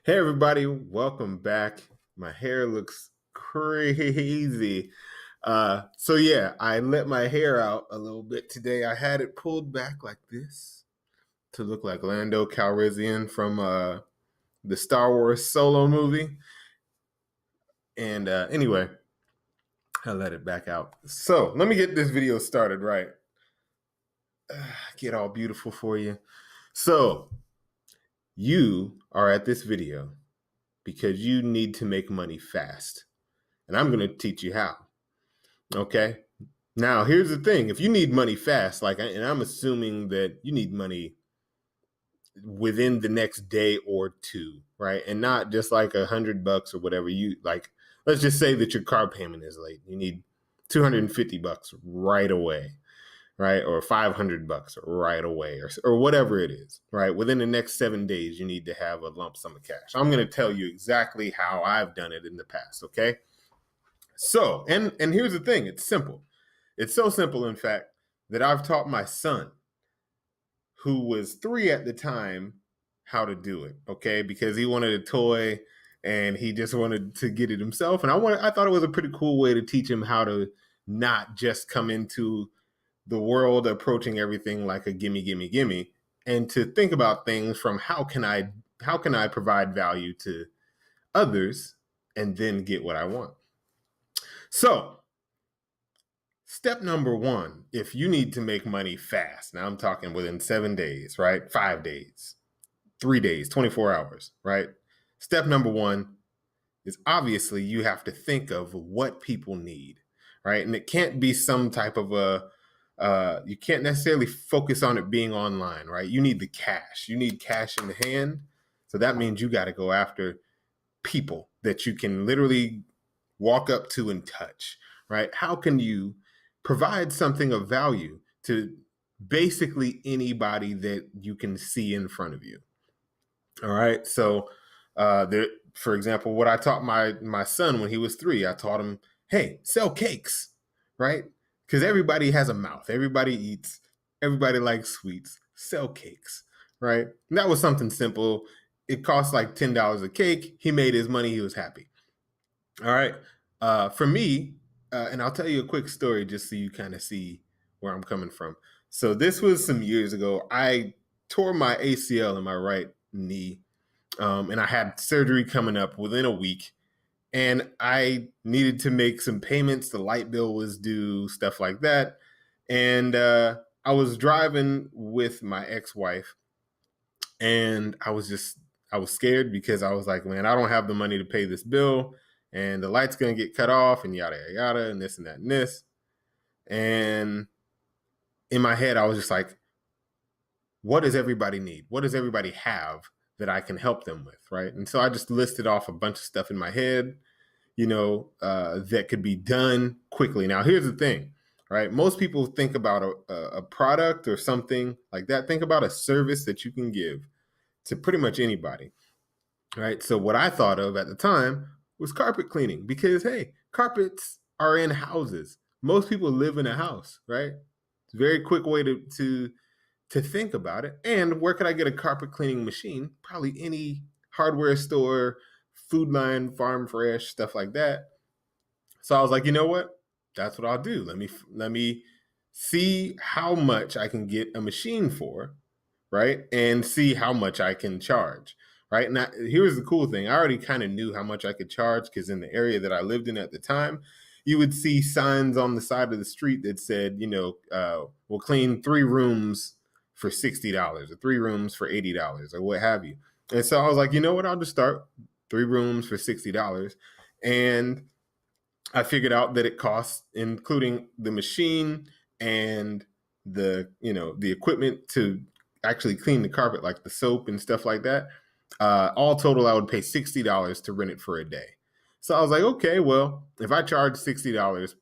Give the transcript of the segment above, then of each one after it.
Hey everybody, welcome back. My hair looks crazy. So yeah, I let my hair out a little bit today. I had it pulled back like this to look like Lando Calrissian from the Star Wars Solo movie. And anyway, I let it back out. So let me get this video started right. Get all beautiful for you. So you are at this video because you need to make money fast. And I'm going to teach you how. Okay. Now, here's the thing. If you need money fast, and I'm assuming that you need money within the next day or two, right? And not just like $100 or whatever you like. Let's just say that your car payment is late. You need $250 right away, right? Or $500 right away, or whatever it is, right? Within the next 7 days, you need to have a lump sum of cash. I'm going to tell you exactly how I've done it in the past. Okay. So, and here's the thing, it's simple. It's so simple, in fact, that I've taught my son, who was 3 at the time, how to do it. Okay, because he wanted a toy and he just wanted to get it himself, and I thought it was a pretty cool way to teach him how to not just come into the world approaching everything like a gimme, gimme, gimme, and to think about things from how can I provide value to others and then get what I want. So, step number one, if you need to make money fast, now I'm talking within 7 days, right? 5 days, 3 days, 24 hours, right? Step number one is obviously you have to think of what people need, right? And it can't be some type of you can't necessarily focus on it being online, right? You need the cash. You need cash in the hand. So that means you got to go after people that you can literally walk up to and touch, right? How can you provide something of value to basically anybody that you can see in front of you? All right. So, there, for example, what I taught my son when he was 3, I taught him, hey, sell cakes, right? Because everybody has a mouth, everybody eats, everybody likes sweets. Sell cakes, right? And that was something simple. It cost like $10 a cake. He made his money. He was happy. All right. For me, and I'll tell you a quick story just so you kind of see where I'm coming from. So this was some years ago. I tore my ACL in my right knee, and I had surgery coming up within a week. And I needed to make some payments. The light bill was due, stuff like that. And I was driving with my ex-wife, and I was scared because I was like, man, I don't have the money to pay this bill, and the light's gonna get cut off, and yada yada yada, and this and that and this. And in my head, I was just like, what does everybody need? What does everybody have that I can help them with, right? And so I just listed off a bunch of stuff in my head, that could be done quickly. Now, here's the thing, right? Most people think about a product or something like that. Think about a service that you can give to pretty much anybody, right? So what I thought of at the time was carpet cleaning because hey, carpets are in houses. Most people live in a house, right? It's a very quick way to think about it. And where could I get a carpet cleaning machine? Probably any hardware store, Food Line, Farm Fresh, stuff like that. So I was like, you know what? That's what I'll do. Let me see how much I can get a machine for, right? And see how much I can charge, right? Now, here's the cool thing. I already kind of knew how much I could charge because in the area that I lived in at the time, you would see signs on the side of the street that said, we'll clean 3 rooms for $60 or 3 rooms for $80 or what have you. And so I was like, you know what? I'll just start 3 rooms for $60. And I figured out that it costs, including the machine and the equipment to actually clean the carpet, like the soap and stuff like that. All total, I would pay $60 to rent it for a day. So I was like, okay, well, if I charge $60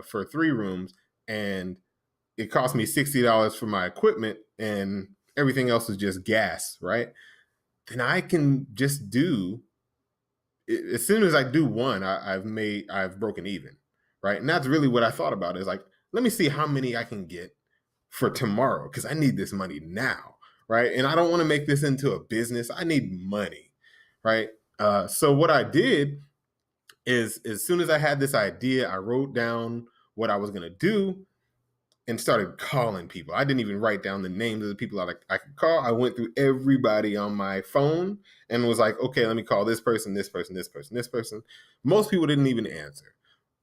for 3 rooms and it cost me $60 for my equipment and everything else is just gas, right? Then I can just do as soon as I do one, I've broken even, right? And that's really what I thought about is like, let me see how many I can get for tomorrow because I need this money now, right? And I don't want to make this into a business. I need money, right? So what I did is, as soon as I had this idea, I wrote down what I was going to do and started calling people. I didn't even write down the names of the people I could call. I went through everybody on my phone and was like, okay, let me call this person, this person, this person, this person. Most people didn't even answer.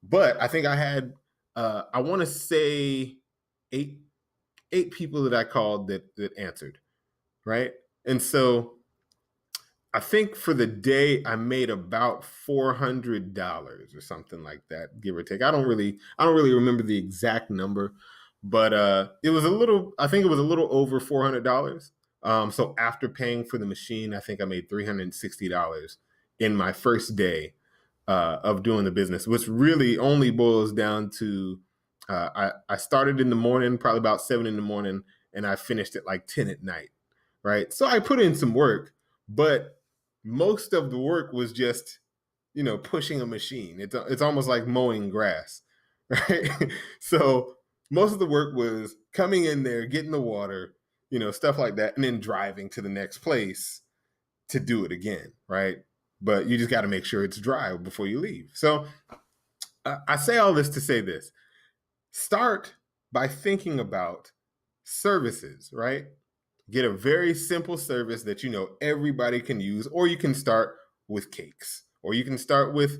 But I think I had, I want to say eight people that I called that answered, right? And so I think for the day I made about $400 or something like that, give or take. I don't really remember the exact number, but it was a little. I think it was a little over $400. So after paying for the machine, I think I made $360 in my first day of doing the business, which really only boils down to I started in the morning, probably about 7 in the morning, and I finished at like 10 at night, right? So I put in some work, but most of the work was just, pushing a machine. It's almost like mowing grass, right? So most of the work was coming in there, getting the water, stuff like that, and then driving to the next place to do it again, right? But you just got to make sure it's dry before you leave. So I say all this to say this. Start by thinking about services, right? Get a very simple service that everybody can use, or you can start with cakes, or you can start with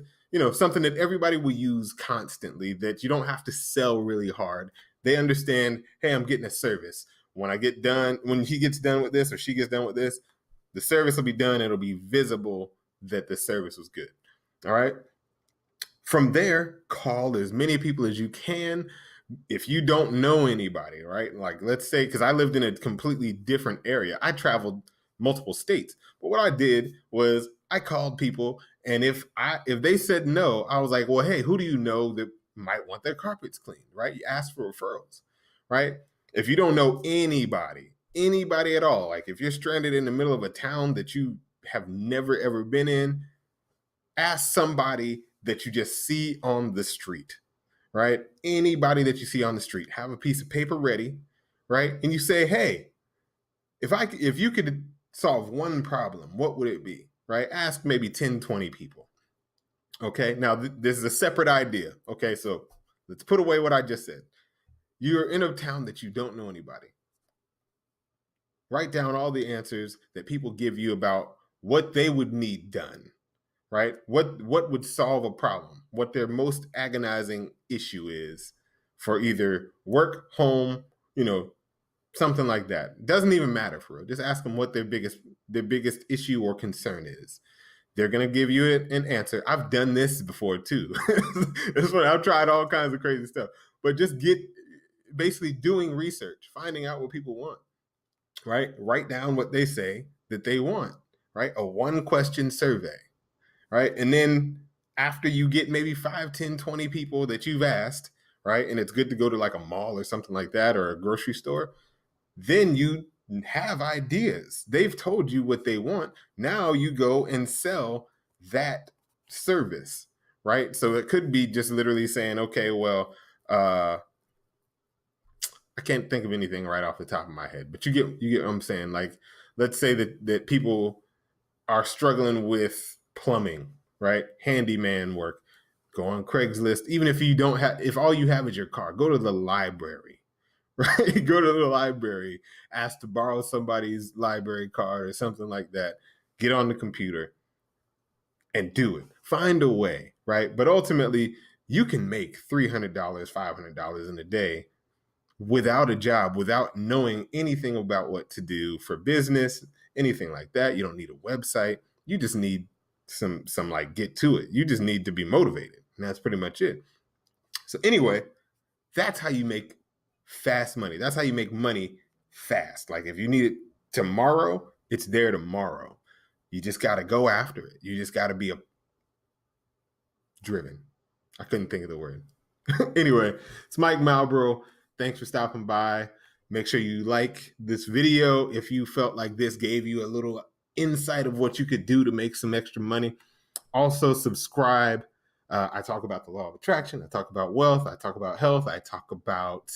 something that everybody will use constantly, that you don't have to sell really hard. They understand, hey, I'm getting a service. When he gets done with this, or she gets done with this, the service will be done. It'll be visible that the service was good. All right. From there, call as many people as you can. If you don't know anybody, right? Like, let's say, because I lived in a completely different area, I traveled multiple states. But what I did was I called people, and if they said no, I was like, well, hey, who do you know that might want their carpets cleaned, right? You ask for referrals, right? If you don't know anybody at all, like if you're stranded in the middle of a town that you have never ever been in, ask somebody that you just see on the street, right? Anybody that you see on the street, have a piece of paper ready, right? And you say, hey, if you could solve one problem, what would it be, right? Ask maybe 10, 20 people. Okay, now this is a separate idea. Okay, so let's put away what I just said. You're in a town that you don't know anybody. Write down all the answers that people give you about what they would need done, right? What would solve a problem, what their most agonizing issue is for either work, home, something like that. Doesn't even matter for real. Just ask them what their biggest issue or concern is. They're gonna give you an answer. I've done this before too. It's funny. I've tried all kinds of crazy stuff, but just basically doing research, finding out what people want, right? Write down what they say that they want, right? A 1-question survey. Right. And then after you get maybe 5, 10, 20 people that you've asked, right, and it's good to go to like a mall or something like that, or a grocery store, then you have ideas. They've told you what they want. Now you go and sell that service, right? So it could be just literally saying, okay, well, I can't think of anything right off the top of my head, but you get what I'm saying. Like, let's say that people are struggling with plumbing, right? Handyman work. Go on Craigslist. Even if if all you have is your car, go to the library, right? Go to the library, ask to borrow somebody's library card or something like that. Get on the computer and do it. Find a way, right? But ultimately, you can make $300, $500 in a day without a job, without knowing anything about what to do for business, anything like that. You don't need a website. You just need some like get to it. You just need to be motivated. And that's pretty much it. So anyway, that's how you make fast money. That's how you make money fast. Like if you need it tomorrow, it's there tomorrow. You just got to go after it. You just got to be driven. I couldn't think of the word. Anyway, it's Mike Malbrough. Thanks for stopping by. Make sure you like this video if you felt like this gave you a little insight of what you could do to make some extra money. Also, subscribe. I talk about the law of attraction. I talk about wealth. I talk about health. I talk about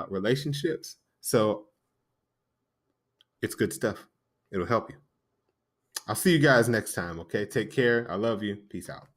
relationships. So it's good stuff. It'll help you. I'll see you guys next time. Okay. Take care. I love you. Peace out.